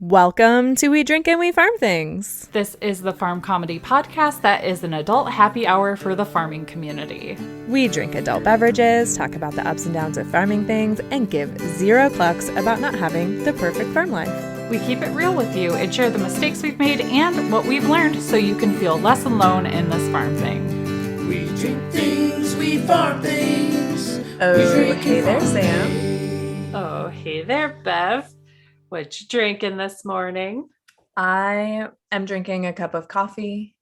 Welcome to We Drink and We Farm Things. This is the farm comedy podcast that is an adult happy hour for the farming community. We drink adult beverages, talk about the ups and downs of farming things, and give zero clucks about not having the perfect farm life. We keep it real with you and share the mistakes we've made and what we've learned so you can feel less alone in this farm thing. We drink things, we farm things. Oh, hey there, Sam. Oh, hey there, Bev. What you drinking this morning? I am drinking a cup of coffee.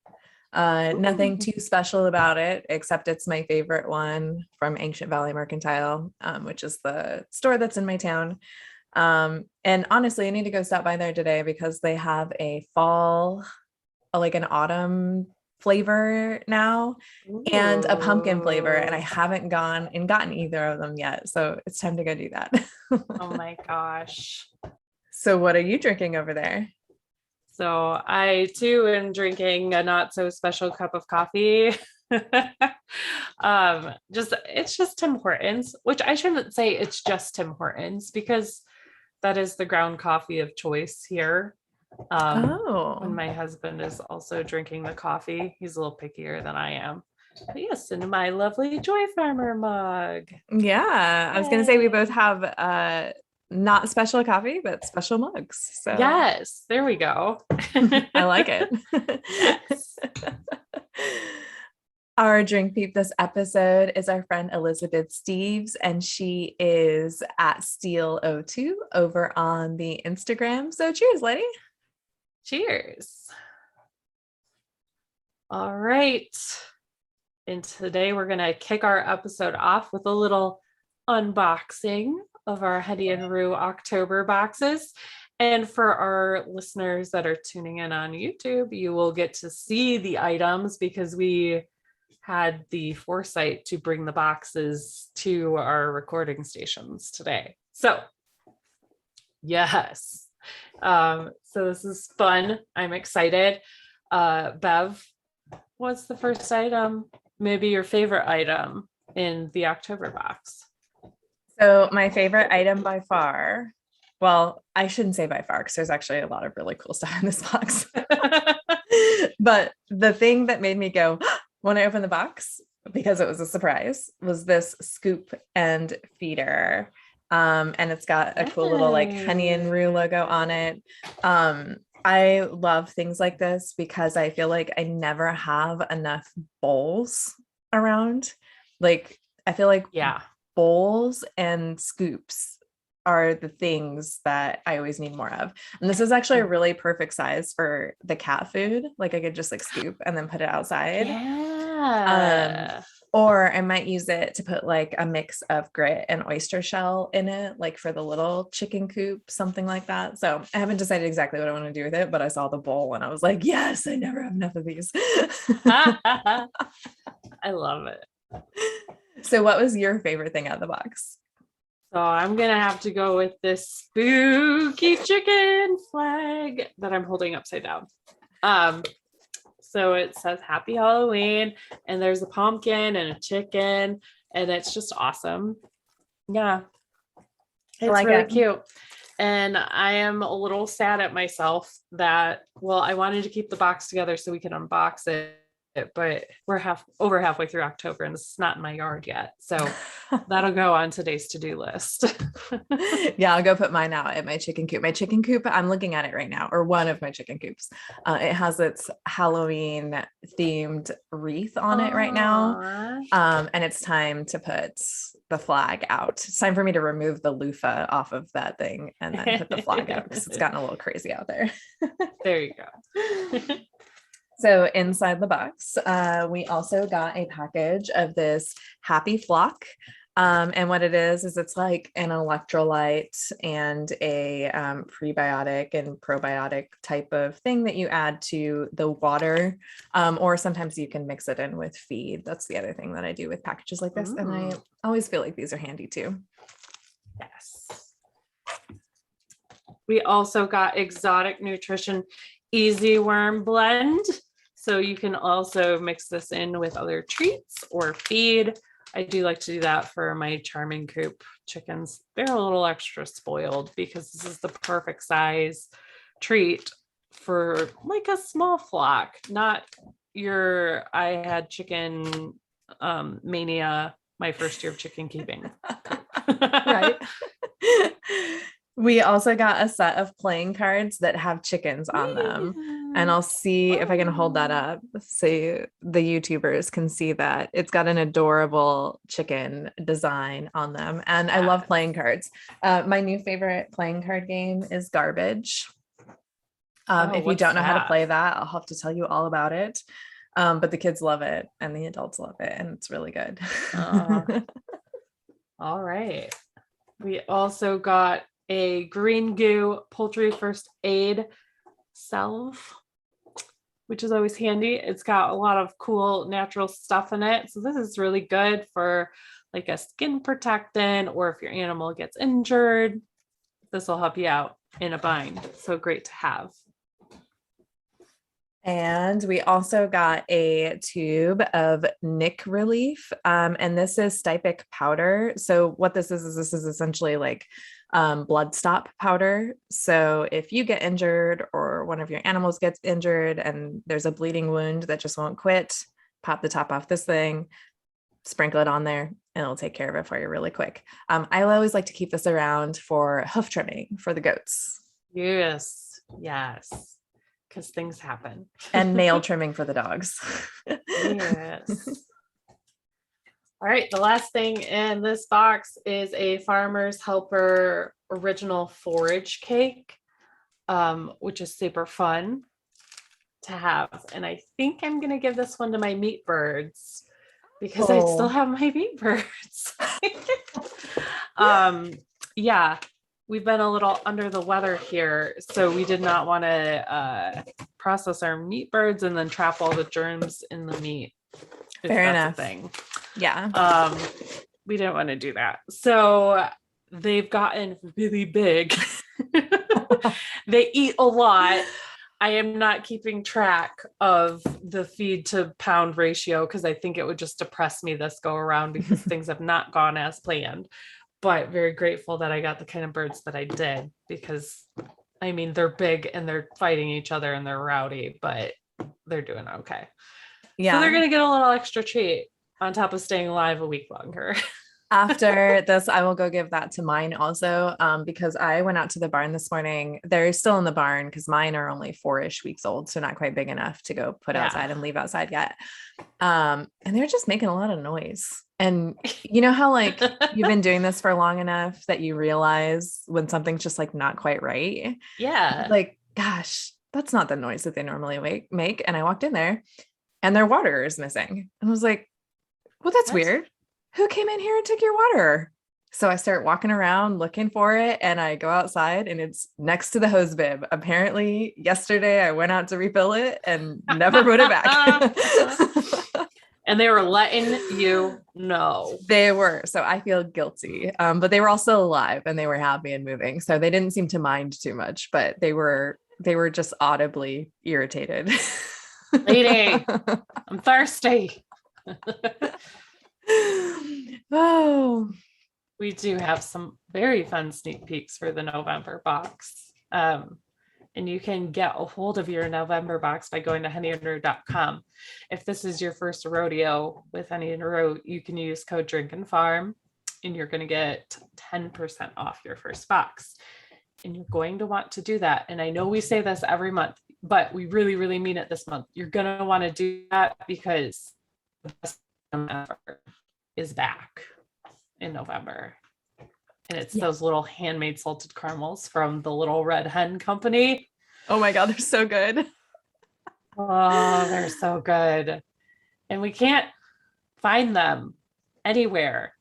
Nothing too special about it, except it's my favorite one from Ancient Valley Mercantile, which is the store that's in my town. And honestly, I need to go stop by there today because they have a fall, like an autumn flavor now. Ooh. And a pumpkin flavor. And I haven't gone and gotten either of them yet. So it's time to go do that. Oh my gosh. So what are you drinking over there? So I too am drinking a not so special cup of coffee. It's just Tim Hortons, which I shouldn't say it's just Tim Hortons because that is the ground coffee of choice here. When my husband is also drinking the coffee, he's a little pickier than I am. But yes, in my lovely Joy Farmer mug. Yeah, I was going to say we both have not special coffee, but special mugs. So yes, there we go. I like it. Yes. Our drink peep this episode is our friend Elizabeth Steves, and she is at Steel02 over on the Instagram. So cheers, lady. Cheers. All right. And today we're going to kick our episode off with a little unboxing of our Hetty and Rue October boxes. And for our listeners that are tuning in on YouTube, you will get to see the items because we had the foresight to bring the boxes to our recording stations today. So yes. So this is fun. I'm excited. Bev, what's the first item? Maybe your favorite item in the October box? So my favorite item by far, well, I shouldn't say by far because there's actually a lot of really cool stuff in this box. But the thing that made me go when I opened the box, because it was a surprise, was this scoop and feeder. And it's got a cool little like Honey and Rue logo on it. I love things like this because I feel like I never have enough bowls around. Like, I feel like bowls and scoops are the things that I always need more of. And this is actually a really perfect size for the cat food. Like I could just like scoop and then put it outside. Yeah. Or I might use it to put like a mix of grit and oyster shell in it, like for the little chicken coop, something like that. So I haven't decided exactly what I want to do with it, but I saw the bowl and I was like, yes, I never have enough of these. I love it. So what was your favorite thing out of the box? So I'm going to have to go with this spooky chicken flag that I'm holding upside down. So it says Happy Halloween and there's a pumpkin and a chicken and it's just awesome. Yeah. It's like really cute. And I am a little sad at myself that, well, I wanted to keep the box together so we could unbox it, but we're over halfway through October and this is not in my yard yet. So that'll go on today's to-do list. Yeah, I'll go put mine out at my chicken coop. My chicken coop, I'm looking at it right now, or one of my chicken coops. It has its Halloween themed wreath on it right now. And it's time to put the flag out. It's time for me to remove the loofah off of that thing and then put the flag out because it's gotten a little crazy out there. There you go. So inside the box, we also got a package of this Happy Flock. And what it is it's like an electrolyte and a prebiotic and probiotic type of thing that you add to the water. Or sometimes you can mix it in with feed. That's the other thing that I do with packages like this. Ooh. And I always feel like these are handy too. Yes. We also got Exotic Nutrition Easy Worm Blend. So you can also mix this in with other treats or feed. I do like to do that for my charming coop chickens. They're a little extra spoiled because this is the perfect size treat for like a small flock, not your I had chicken mania my first year of chicken keeping. Right. We also got a set of playing cards that have chickens on them. And I'll see if I can hold that up so the YouTubers can see that. It's got an adorable chicken design on them. And I love playing cards. My new favorite playing card game is Garbage. If you don't know how to play that, I'll have to tell you all about it. But the kids love it and the adults love it, and it's really good. All right. We also got a green goo poultry first aid salve, which is always handy. It's got a lot of cool natural stuff in it. So this is really good for like a skin protectant, or if your animal gets injured, this will help you out in a bind. So great to have. And we also got a tube of nick relief. And this is Stypic Powder. So what this is essentially like blood stop powder. So if you get injured or one of your animals gets injured and there's a bleeding wound that just won't quit, pop the top off this thing, sprinkle it on there, and it'll take care of it for you really quick. I always like to keep this around for hoof trimming for the goats. Yes, because things happen. And nail trimming for the dogs. Yes. All right, the last thing in this box is a Farmer's Helper original forage cake, which is super fun to have. And I think I'm going to give this one to my meat birds because I still have my meat birds. Yeah, we've been a little under the weather here, so we did not want to process our meat birds and then trap all the germs in the meat. Fair enough. Thing. Yeah. We didn't want to do that. So they've gotten really big. They eat a lot. I am not keeping track of the feed to pound ratio because I think it would just depress me this go around because things have not gone as planned. But very grateful that I got the kind of birds that I did, because I mean, they're big and they're fighting each other and they're rowdy, but they're doing okay. Yeah. So they're going to get a little extra treat on top of staying alive a week longer. After this, I will go give that to mine also, because I went out to the barn this morning. They're still in the barn because mine are only 4-ish weeks old, so not quite big enough to go put outside and leave outside yet. And they're just making a lot of noise. And you know how like you've been doing this for long enough that you realize when something's just like not quite right? Yeah. Like, gosh, that's not the noise that they normally make. And I walked in there and their water is missing. And I was like, well, that's weird. Who came in here and took your water? So I start walking around looking for it, and I go outside and it's next to the hose bib. Apparently yesterday I went out to refill it and never put it back. And they were letting you know. They were. So I feel guilty. But they were all still alive and they were happy and moving. So they didn't seem to mind too much, but they were just audibly irritated. Lady, I'm thirsty. Oh, we do have some very fun sneak peeks for the November box. And you can get a hold of your November box by going to honeyandrow.com. If this is your first rodeo with Honey and Row, you can use code DRINKANDFARM and you're going to get 10% off your first box. And you're going to want to do that. And I know we say this every month, but we really, really mean it this month. You're going to want to do that because the best ever is back in November. And it's those little handmade salted caramels from the Little Red Hen Company. Oh my God, they're so good. Oh, they're so good. And we can't find them anywhere.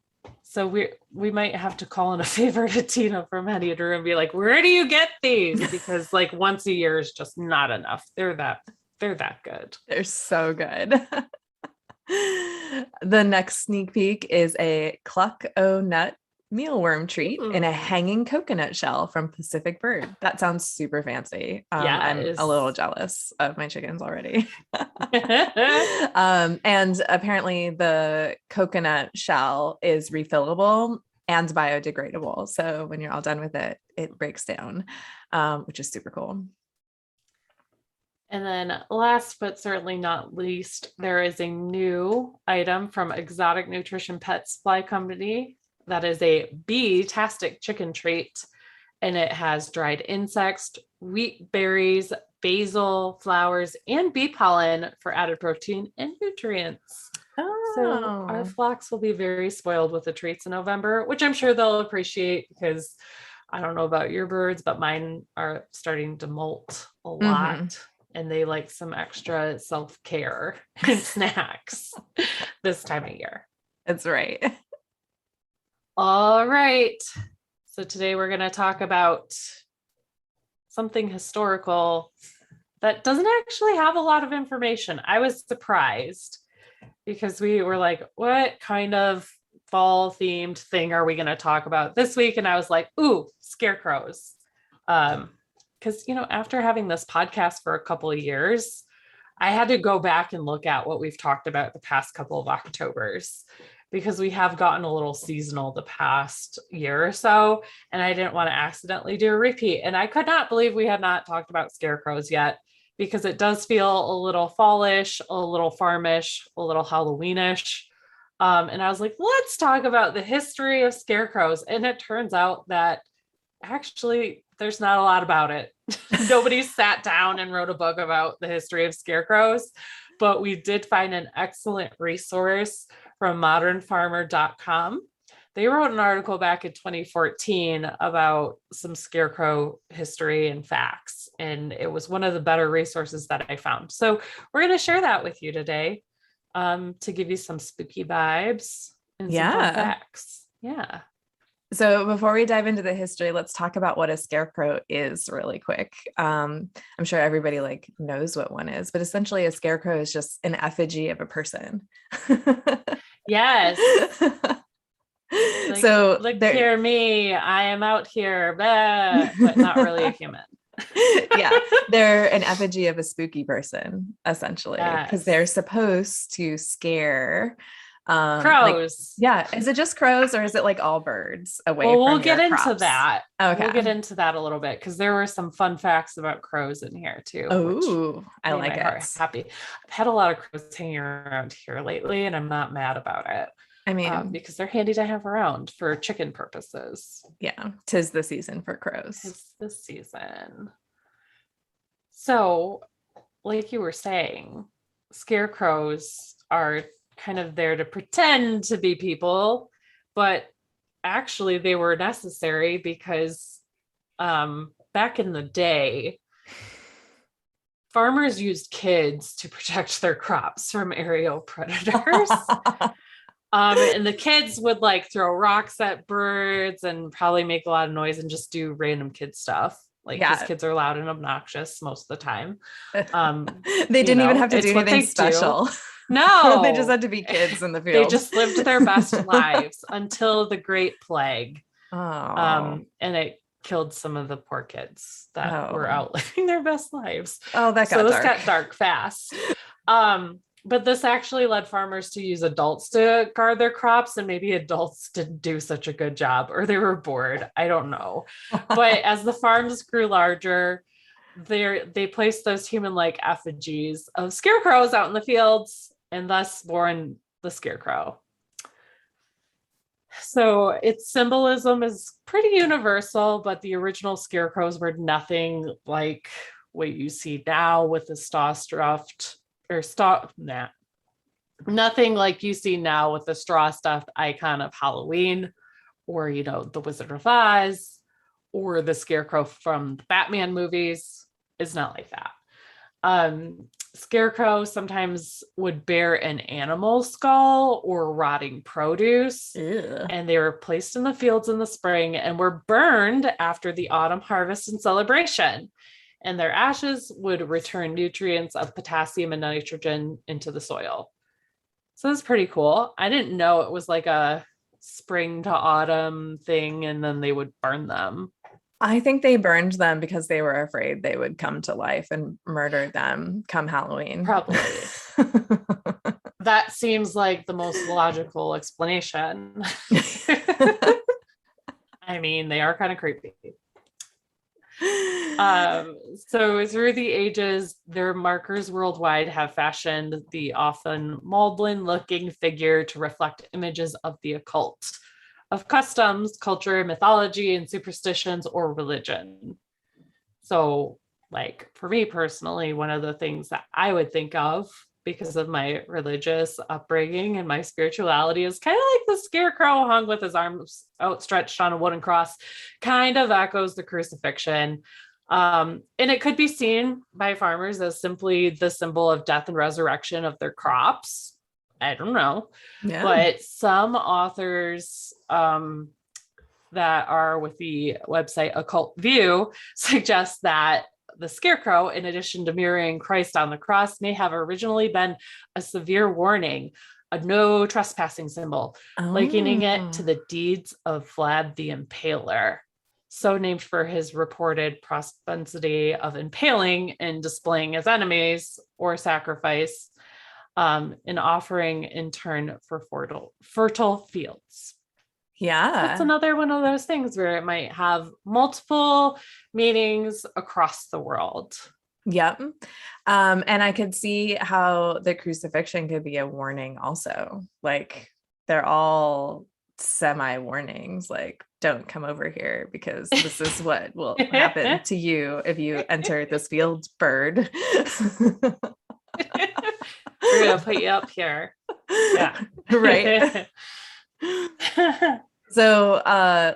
So we might have to call in a favor to Tina from Honey and Row and be like, where do you get these? Because like once a year is just not enough. They're that good. They're so good. The next sneak peek is a Cluck-O-Nut mealworm treat in a hanging coconut shell from Pacific Bird. That sounds super fancy. I'm a little jealous of my chickens already. And apparently the coconut shell is refillable and biodegradable. So when you're all done with it, it breaks down, which is super cool. And then last but certainly not least, there is a new item from Exotic Nutrition Pet Supply Company that is a bee Tastic chicken treat. And it has dried insects, wheat berries, basil, flowers, and bee pollen for added protein and nutrients. So our flocks will be very spoiled with the treats in November, which I'm sure they'll appreciate because I don't know about your birds, but mine are starting to molt a lot. And they like some extra self-care and snacks this time of year. That's right. All right. So today we're going to talk about something historical that doesn't actually have a lot of information. I was surprised because we were like, what kind of fall themed thing are we going to talk about this week? And I was like, ooh, scarecrows. Because, after having this podcast for a couple of years, I had to go back and look at what we've talked about the past couple of Octobers, because we have gotten a little seasonal the past year or so, and I didn't want to accidentally do a repeat. And I could not believe we had not talked about scarecrows yet, because it does feel a little fallish, a little farmish, a little Halloweenish. And I was like, let's talk about the history of scarecrows. And it turns out that actually there's not a lot about it. Nobody sat down and wrote a book about the history of scarecrows, but we did find an excellent resource from modernfarmer.com. They wrote an article back in 2014 about some scarecrow history and facts, and it was one of the better resources that I found. So we're going to share that with you today to give you some spooky vibes and some fun facts. Yeah. So before we dive into the history, let's talk about what a scarecrow is really quick. I'm sure everybody knows what one is, but essentially a scarecrow is just an effigy of a person. Yes. Look here, me, I am out here, blah, but not really a human. Yeah, they're an effigy of a spooky person, essentially, because they're supposed to scare crows. Is it just crows, or is it all birds away from we'll get your into crops? that. Okay, we'll get into that a little bit, because there were some fun facts about crows in here too. Oh, I like it. Happy. I've had a lot of crows hanging around here lately, and I'm not mad about it. I mean, because they're handy to have around for chicken purposes. Yeah, 'tis the season for crows. It's the season. So, like you were saying, scarecrows are kind of there to pretend to be people, but actually they were necessary because back in the day, farmers used kids to protect their crops from aerial predators. And the kids would like throw rocks at birds and probably make a lot of noise and just do random kid stuff. Like, these kids are loud and obnoxious most of the time. They didn't even have to do anything special. No, they just had to be kids in the field. They just lived their best lives until the Great Plague. Oh. And it killed some of the poor kids that were out living their best lives. Oh, this got dark fast. But this actually led farmers to use adults to guard their crops, and maybe adults didn't do such a good job, or they were bored. I don't know. But as the farms grew larger, they placed those human-like effigies of scarecrows out in the fields, and thus born the scarecrow. So its symbolism is pretty universal, but the original scarecrows were nothing like what you see now with the nothing like you see now with the straw stuffed icon of Halloween, or the Wizard of Oz, or the scarecrow from the Batman movies. It's not like that. Scarecrow sometimes would bear an animal skull or rotting produce. Ew. And they were placed in the fields in the spring and were burned after the autumn harvest and celebration. And their ashes would return nutrients of potassium and nitrogen into the soil. So that's pretty cool. I didn't know it was like a spring to autumn thing, and then they would burn them. I think they burned them because they were afraid they would come to life and murder them come Halloween. Probably. That seems like the most logical explanation. I mean, they are kind of creepy. So through the ages, their markers worldwide have fashioned the often maudlin looking figure to reflect images of the occult, of customs, culture, mythology, and superstitions or religion. So, like for me personally, one of the things that I would think of because of my religious upbringing and my spirituality is kind of like the scarecrow hung with his arms outstretched on a wooden cross, kind of echoes the crucifixion. And it could be seen by farmers as simply the symbol of death and resurrection of their crops. I don't know. Yeah. But some authors that are with the website Occult View suggest that the scarecrow, in addition to mirroring Christ on the cross, may have originally been a severe warning, a no trespassing symbol, likening it to the deeds of Vlad the Impaler, so named for his reported propensity of impaling and displaying his enemies or sacrifice, an offering in turn for fertile fields. Yeah. That's another one of those things where it might have multiple meanings across the world. Yep. And I could see how the crucifixion could be a warning also. Like they're all semi-warnings, like don't come over here because this is what will happen to you if you enter this field, bird. We're gonna put you up here. Yeah. Right. So,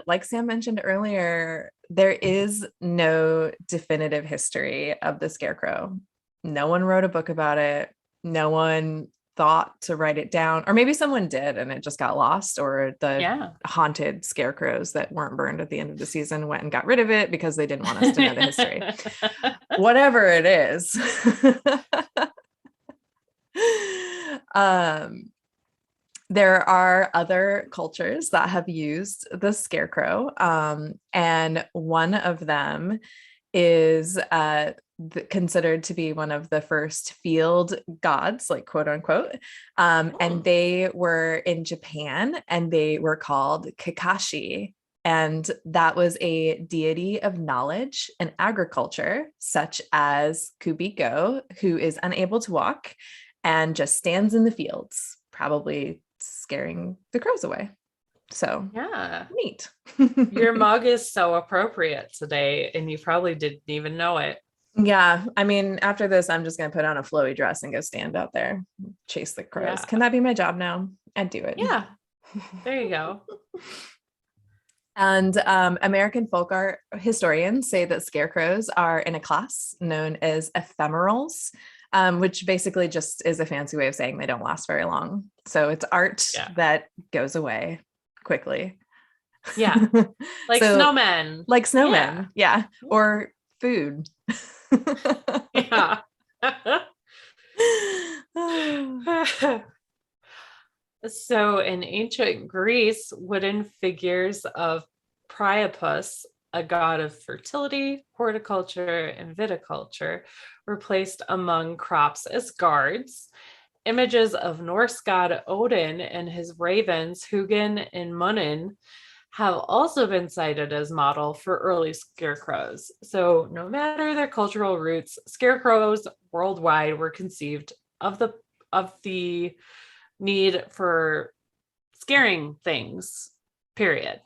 like Sam mentioned earlier, there is no definitive history of the scarecrow. No one wrote a book about it. No one thought to write it down, or maybe someone did and it just got lost, or the haunted scarecrows that weren't burned at the end of the season went and got rid of it because they didn't want us to know the history. Whatever it is. There are other cultures that have used the scarecrow, and one of them is considered to be one of the first field gods, like quote unquote, and they were in Japan, and they were called Kakashi, and that was a deity of knowledge and agriculture, such as Kubiko, who is unable to walk and just stands in the fields, probably scaring the crows away. So yeah, neat. Your mug is so appropriate today, and you probably didn't even know it. Yeah, I mean, after this, I'm just gonna put on a flowy dress and go stand out there, chase the crows. Yeah. Can that be my job now? I'd do it. Yeah, there you go. And American folk art historians say that scarecrows are in a class known as ephemerals, which basically just is a fancy way of saying they don't last very long. So it's art that goes away quickly. Yeah. Like snowmen. Like snowmen. Yeah. Or food. Yeah. So in ancient Greece, wooden figures of Priapus, a god of fertility, horticulture, and viticulture, were placed among crops as guards. Images of Norse god Odin and his ravens, Hugin and Munin, have also been cited as model for early scarecrows. So no matter their cultural roots, scarecrows worldwide were conceived of the need for scaring things, period.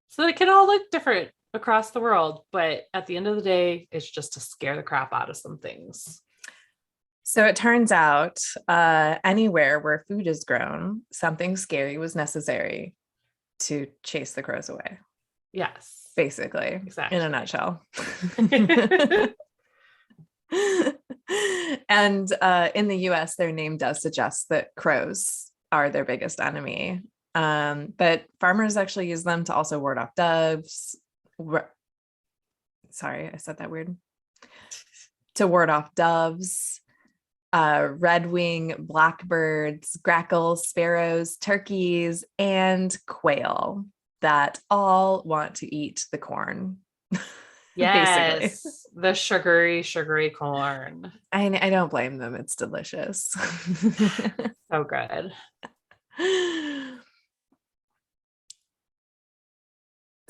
So they can all look different across the world, but at the end of the day, it's just to scare the crap out of some things. So it turns out anywhere where food is grown, something scary was necessary to chase the crows away. Yes. Basically, exactly. In a nutshell. And in the US, their name does suggest that crows are their biggest enemy. But farmers actually use them to also ward off doves. Sorry, I said that weird. To ward off doves, red-wing blackbirds, grackles, sparrows, turkeys, and quail that all want to eat the corn. Yes, basically. The sugary corn. I don't blame them. It's delicious. So good.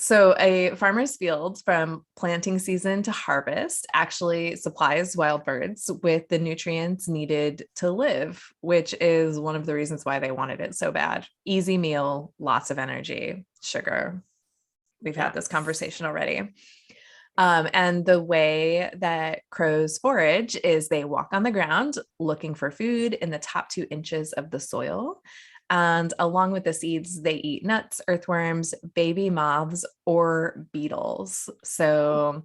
So a farmer's field from planting season to harvest actually supplies wild birds with the nutrients needed to live, which is one of the reasons why they wanted it so bad. Easy meal, lots of energy, sugar. We've had this conversation already. And the way that crows forage is they walk on the ground looking for food in the top 2 inches of the soil. And along with the seeds, they eat nuts, earthworms, baby moths, or beetles. So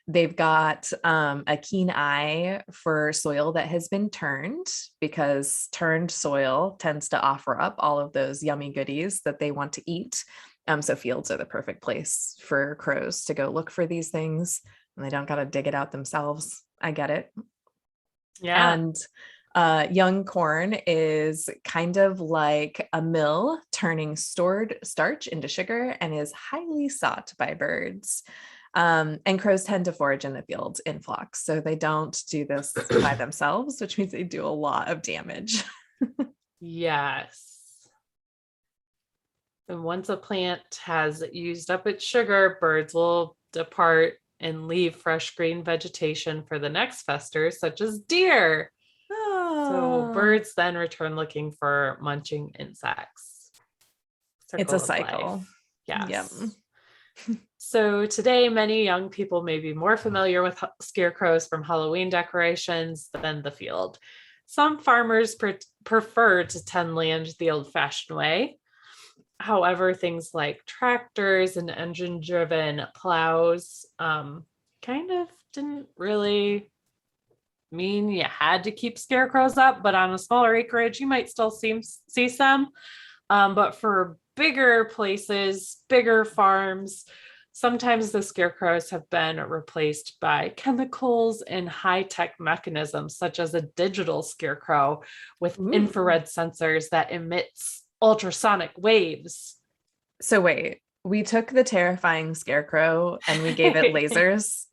they've got a keen eye for soil that has been turned, because turned soil tends to offer up all of those yummy goodies that they want to eat. So fields are the perfect place for crows to go look for these things, and they don't got to dig it out themselves. I get it. Yeah. And young corn is kind of like a mill turning stored starch into sugar and is highly sought by birds. And crows tend to forage in the fields in flocks, so they don't do this by themselves, which means they do a lot of damage. Yes. And once a plant has used up its sugar, birds will depart and leave fresh green vegetation for the next fester, such as deer. So birds then return looking for munching insects. It's a cycle. Yes. Yep. So today, many young people may be more familiar with scarecrows from Halloween decorations than the field. Some farmers prefer to tend land the old-fashioned way. However, things like tractors and engine-driven plows kind of didn't really mean you had to keep scarecrows up, but on a smaller acreage, you might still see some. But for bigger places, bigger farms, sometimes the scarecrows have been replaced by chemicals and high-tech mechanisms, such as a digital scarecrow with infrared sensors that emits ultrasonic waves. So wait, we took the terrifying scarecrow and we gave it lasers.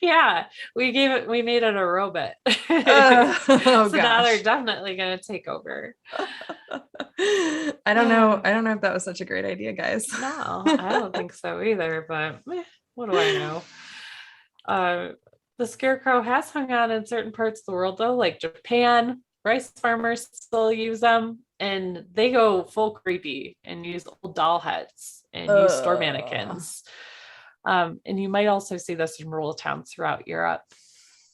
Yeah, we made it a robot. So now they're definitely going to take over. I don't know if that was such a great idea, guys. No, I don't think so either, but what do I know? The scarecrow has hung on in certain parts of the world, though, like Japan. Rice farmers still use them, and they go full creepy and use old doll heads and use store mannequins. And you might also see this in rural towns throughout Europe,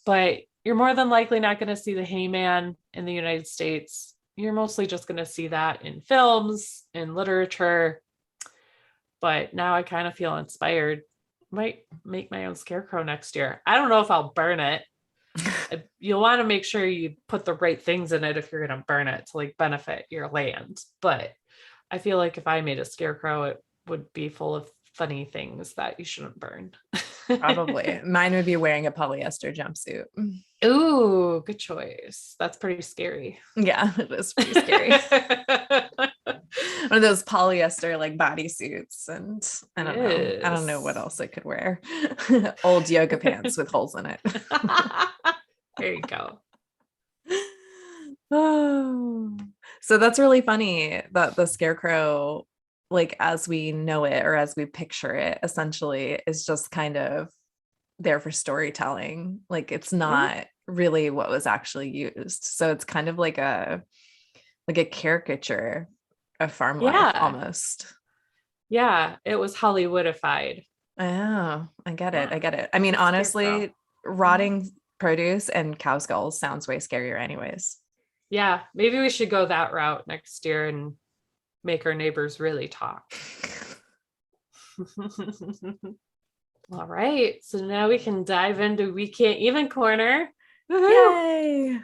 but you're more than likely not going to see the Heyman in the United States. You're mostly just going to see that in films, in literature. But now I kind of feel inspired. Might make my own scarecrow next year. I don't know if I'll burn it. You'll want to make sure you put the right things in it if you're going to burn it to like benefit your land. But I feel like if I made a scarecrow, it would be full of funny things that you shouldn't burn. Probably. Mine would be wearing a polyester jumpsuit. Ooh, good choice. That's pretty scary. Yeah, it is pretty scary. One of those polyester like bodysuits, and I don't know what else I could wear. Old yoga pants with holes in it. There you go. Oh, so that's really funny that the scarecrow, like as we know it or as we picture it, essentially is just kind of there for storytelling. Like it's not really what was actually used. So it's kind of like a caricature of farm life almost. Yeah, it was Hollywoodified. Oh, I get it. I mean, honestly, rotting produce and cow skulls sounds way scarier anyways. Yeah, maybe we should go that route next year and make our neighbors really talk. All right, so now we can dive into We Can't Even corner. Yay!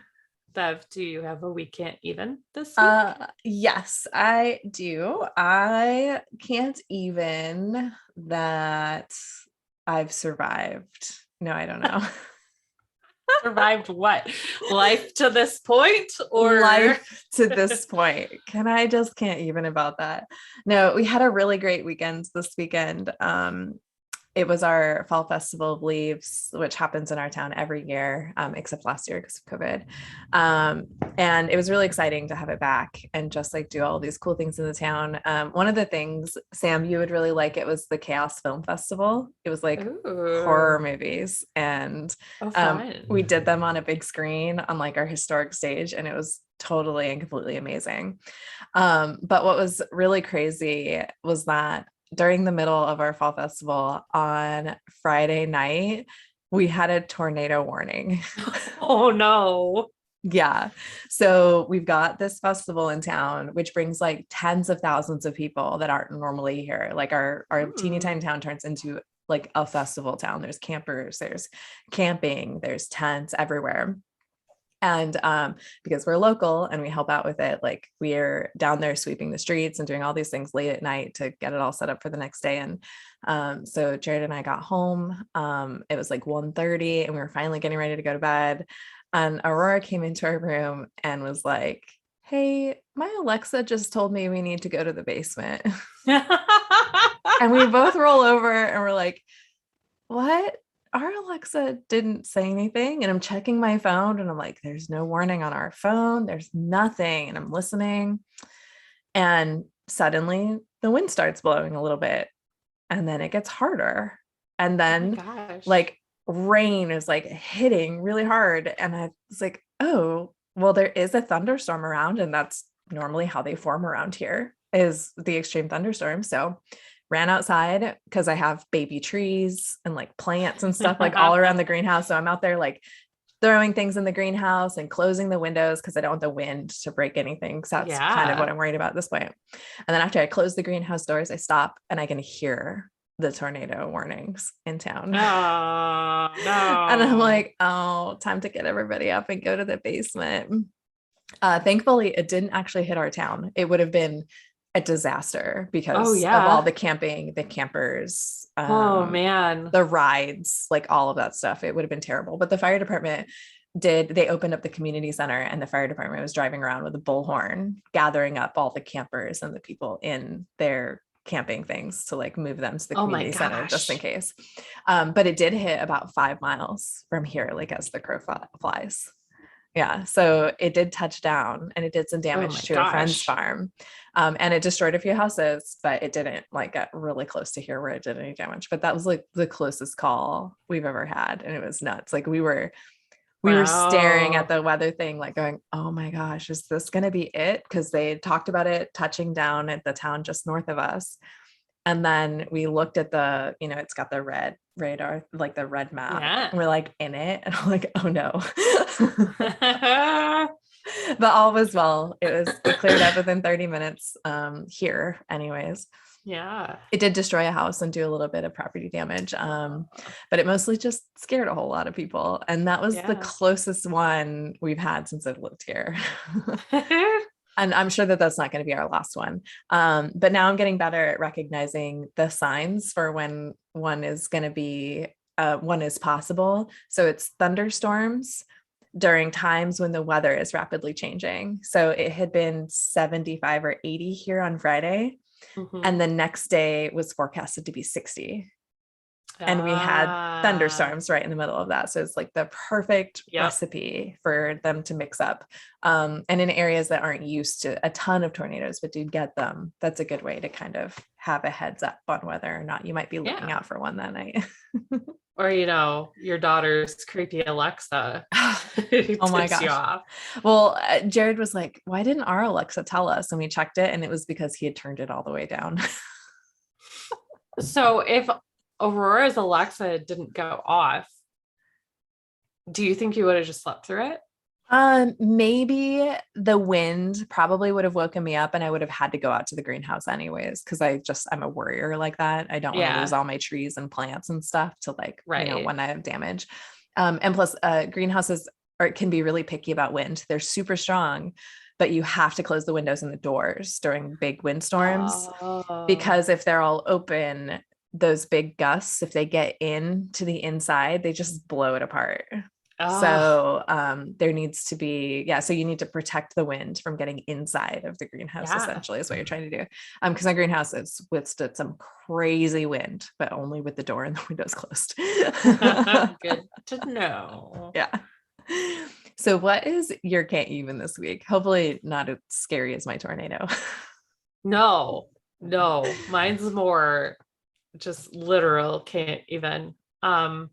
Bev, do you have a We Can't Even this week? Yes, I do. I can't even that I've survived. No, I don't know. Survived what? Life to this point, or life to this point? I can't even about that. No, we had a really great weekend this weekend. It was our fall festival of leaves, which happens in our town every year, except last year because of COVID. And it was really exciting to have it back and just like do all these cool things in the town. One of the things, Sam, you would really like, it was the Chaos Film Festival. It was like horror movies, and we did them on a big screen on like our historic stage, and it was totally and completely amazing. But what was really crazy was that during the middle of our fall festival on Friday night, we had a tornado warning. Oh no. Yeah. So we've got this festival in town, which brings like tens of thousands of people that aren't normally here. Like our teeny tiny town turns into like a festival town. There's campers, there's camping, there's tents everywhere. And because we're local and we help out with it, like we're down there sweeping the streets and doing all these things late at night to get it all set up for the next day. And so Jared and I got home. It was like 1:30 and we were finally getting ready to go to bed. And Aurora came into our room and was like, "Hey, my Alexa just told me we need to go to the basement." And we both roll over and we're like, "What?" Our Alexa didn't say anything. And I'm checking my phone and I'm like, there's no warning on our phone. There's nothing. And I'm listening. And suddenly the wind starts blowing a little bit. And then it gets harder. And then like rain is like hitting really hard. And I was like, oh, well, there is a thunderstorm around. And that's normally how they form around here, is the extreme thunderstorm. So ran outside because I have baby trees and like plants and stuff like all around the greenhouse. So I'm out there like throwing things in the greenhouse and closing the windows because I don't want the wind to break anything. So that's kind of what I'm worried about at this point. And then after I close the greenhouse doors, I stop and I can hear the tornado warnings in town. No. And I'm like, oh, time to get everybody up and go to the basement. Thankfully, it didn't actually hit our town. It would have been a disaster because of all the camping, the campers, oh man, the rides, like all of that stuff. It would have been terrible. But the fire department they opened up the community center, and the fire department was driving around with a bullhorn, gathering up all the campers and the people in their camping things to like move them to the community center just in case. But it did hit about 5 miles from here, like as the crow flies. Yeah, so it did touch down and it did some damage to a friend's farm, and it destroyed a few houses, but it didn't like get really close to here where it did any damage. But that was like the closest call we've ever had, and it was nuts. Like we were staring at the weather thing, like going, "Oh my gosh, is this going to be it?" Because they talked about it touching down at the town just north of us. And then we looked at the, it's got the red radar, like the red map. And we're like in it. And I'm like, oh no. But all was well. It cleared up within 30 minutes here anyways. Yeah. It did destroy a house and do a little bit of property damage. But it mostly just scared a whole lot of people. And that was the closest one we've had since I've lived here. And I'm sure that that's not going to be our last one. But now I'm getting better at recognizing the signs for when one is going to be, one is possible. So it's thunderstorms during times when the weather is rapidly changing. So it had been 75 or 80 here on Friday. Mm-hmm. And the next day was forecasted to be 60. And we had thunderstorms right in the middle of that. So it's like the perfect recipe for them to mix up. And in areas that aren't used to a ton of tornadoes, but do get them, that's a good way to kind of have a heads up on whether or not you might be looking out for one that night. Or, your daughter's creepy Alexa. Oh my gosh. Well, Jared was like, why didn't our Alexa tell us? And we checked it, and it was because he had turned it all the way down. So if Aurora's Alexa didn't go off, do you think you would have just slept through it? Maybe the wind probably would have woken me up, and I would have had to go out to the greenhouse anyways, because I'm a worrier like that. I don't want to lose all my trees and plants and stuff to when I have damage. And plus greenhouses can be really picky about wind. They're super strong, but you have to close the windows and the doors during big windstorms, because if they're all open, those big gusts, if they get into the inside, they just blow it apart. So there needs to be, so you need to protect the wind from getting inside of the greenhouse, essentially is what you're trying to do. Because my greenhouse has withstood some crazy wind, but only with the door and the windows closed. Good to know. Yeah. So what is your can't even this week? Hopefully not as scary as my tornado. No, mine's more just literal can't even. Because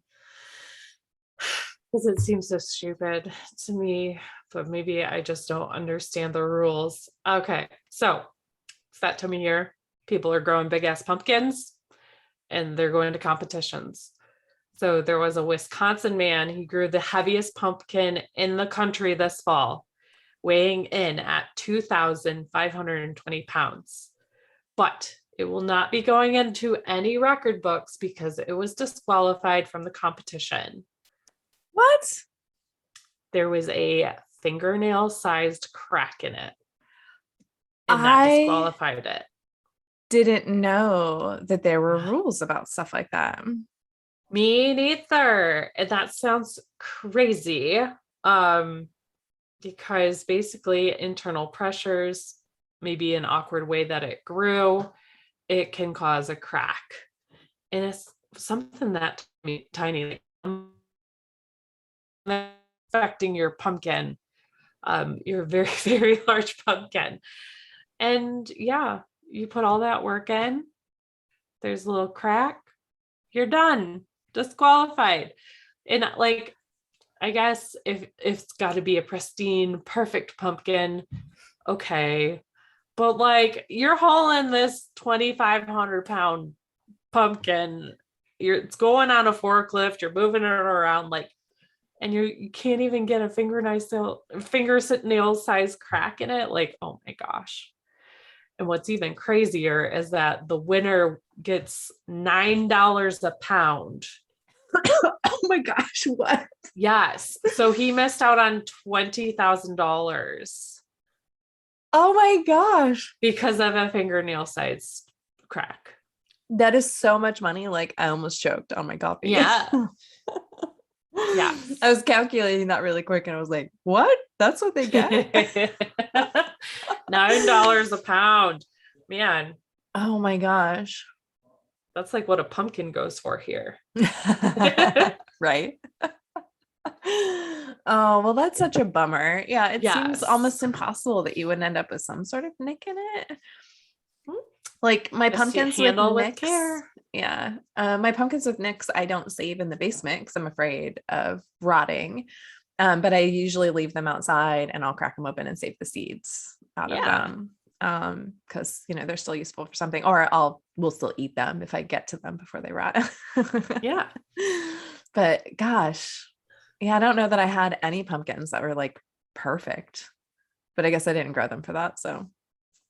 it seems so stupid to me, but maybe I just don't understand the rules. Okay, so it's that time of year. People are growing big ass pumpkins and they're going to competitions. So there was a Wisconsin man, he grew the heaviest pumpkin in the country this fall, weighing in at 2,520 pounds. But it will not be going into any record books because it was disqualified from the competition. What? There was a fingernail-sized crack in it. And that disqualified it. Didn't know that there were rules about stuff like that. Me neither. And that sounds crazy. Because basically internal pressures, maybe an awkward way that it grew, it can cause a crack. And it's something that tiny, affecting your pumpkin, your very, very large pumpkin. And you put all that work in, there's a little crack, you're done, disqualified. And I guess if it's got to be a pristine, perfect pumpkin, okay. But you're hauling this 2,500 pound pumpkin, it's going on a forklift, you're moving it around, and you can't even get a fingernail size crack in it. Oh my gosh. And what's even crazier is that the winner gets $9 a pound. Oh my gosh, what? Yes. So he missed out on $20,000. Oh my gosh. Because of a fingernail size crack. That is so much money. I almost choked on my coffee. Yeah. Yeah. I was calculating that really quick and I was like, what? That's what they get? $9 a pound. Man. Oh my gosh. That's what a pumpkin goes for here. Right? Oh, well, that's such a bummer. Yeah, it seems almost impossible that you wouldn't end up with some sort of nick in it. My pumpkins with nicks. Care. Yeah. My pumpkins with nicks, I don't save in the basement because I'm afraid of rotting. But I usually leave them outside and I'll crack them open and save the seeds out of them. Because they're still useful for something, or we'll still eat them if I get to them before they rot. Yeah. But gosh, I don't know that I had any pumpkins that were perfect, but I guess I didn't grow them for that. So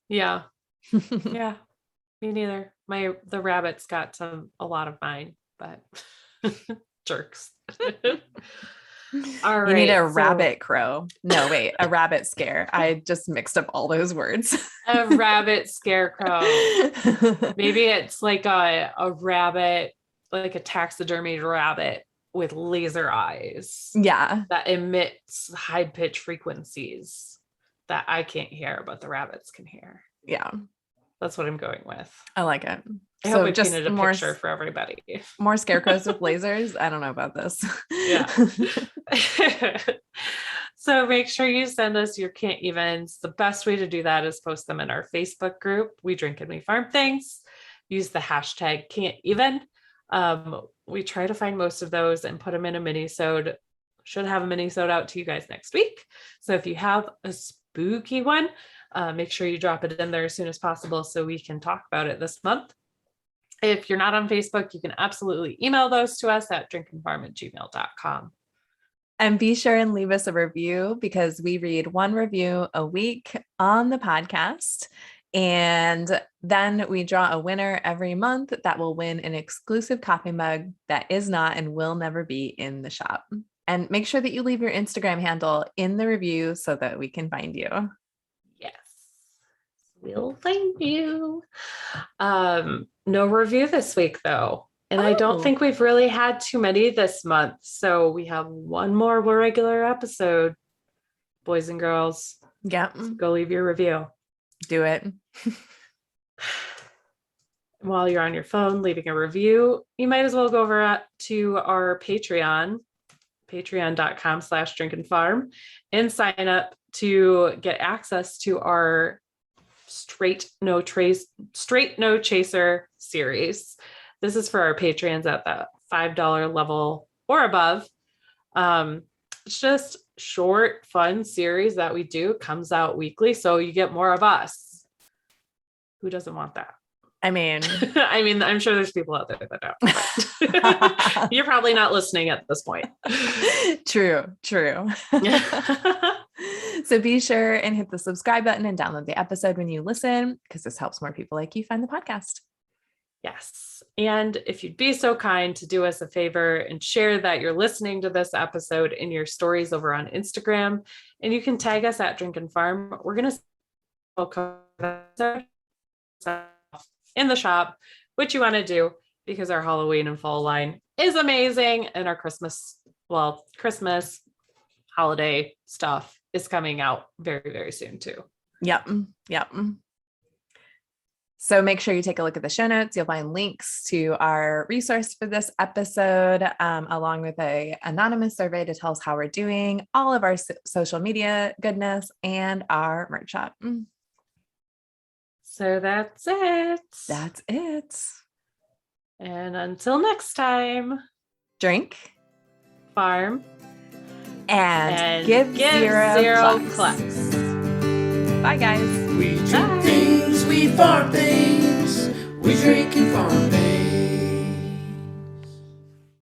yeah. Yeah, me neither. The rabbits got a lot of mine, but jerks. All right. You need a rabbit crow. No, wait, a rabbit scare. I just mixed up all those words. A rabbit scarecrow. Maybe it's a rabbit, a taxidermied rabbit with laser eyes. Yeah. That emits high-pitched frequencies that I can't hear, but the rabbits can hear. Yeah. That's what I'm going with. I like it. I hope I painted a picture for everybody. More scarecrows with lasers? I don't know about this. Yeah. So make sure you send us your can't evens. The best way to do that is post them in our Facebook group, We Drink and We Farm Things. Use the hashtag can't even. We try to find most of those and put them in a mini-sode. Should have a mini-sode out to you guys next week. So if you have a spooky one, make sure you drop it in there as soon as possible so we can talk about it this month. If you're not on Facebook, you can absolutely email those to us at drinkandfarm@gmail.com. And be sure and leave us a review because we read one review a week on the podcast. And then we draw a winner every month that will win an exclusive coffee mug that is not and will never be in the shop. And make sure that you leave your Instagram handle in the review so that we can find you. Yes, we'll find you. No review this week, though. And I don't Oh. think we've really had too many this month. So we have one more regular episode, boys and girls. Yep. So go leave your review. Do it. While you're on your phone leaving a review, you might as well go over to our Patreon, patreon.com/drinkandfarm, and sign up to get access to our Straight No Chaser series. This is for our patrons at the $5 level or above. It's just short, fun series that we do. It comes out weekly, so you get more of us. Who doesn't want that? I mean, I'm sure there's people out there that don't. But you're probably not listening at this point. True. So be sure and hit the subscribe button and download the episode when you listen, because this helps more people like you find the podcast. Yes. And if you'd be so kind to do us a favor and share that you're listening to this episode in your stories over on Instagram, and you can tag us at Drink and Farm. We're going to in the shop, which you want to do because our Halloween and fall line is amazing. And our Christmas holiday stuff is coming out very, very soon too. Yep. So make sure you take a look at the show notes. You'll find links to our resource for this episode, along with an anonymous survey to tell us how we're doing, all of our social media goodness, and our merch shop. So that's it. That's it. And until next time, Drink, farm, and give zero clucks. Bye, guys. We drink things, we farm things, we drink and farm things.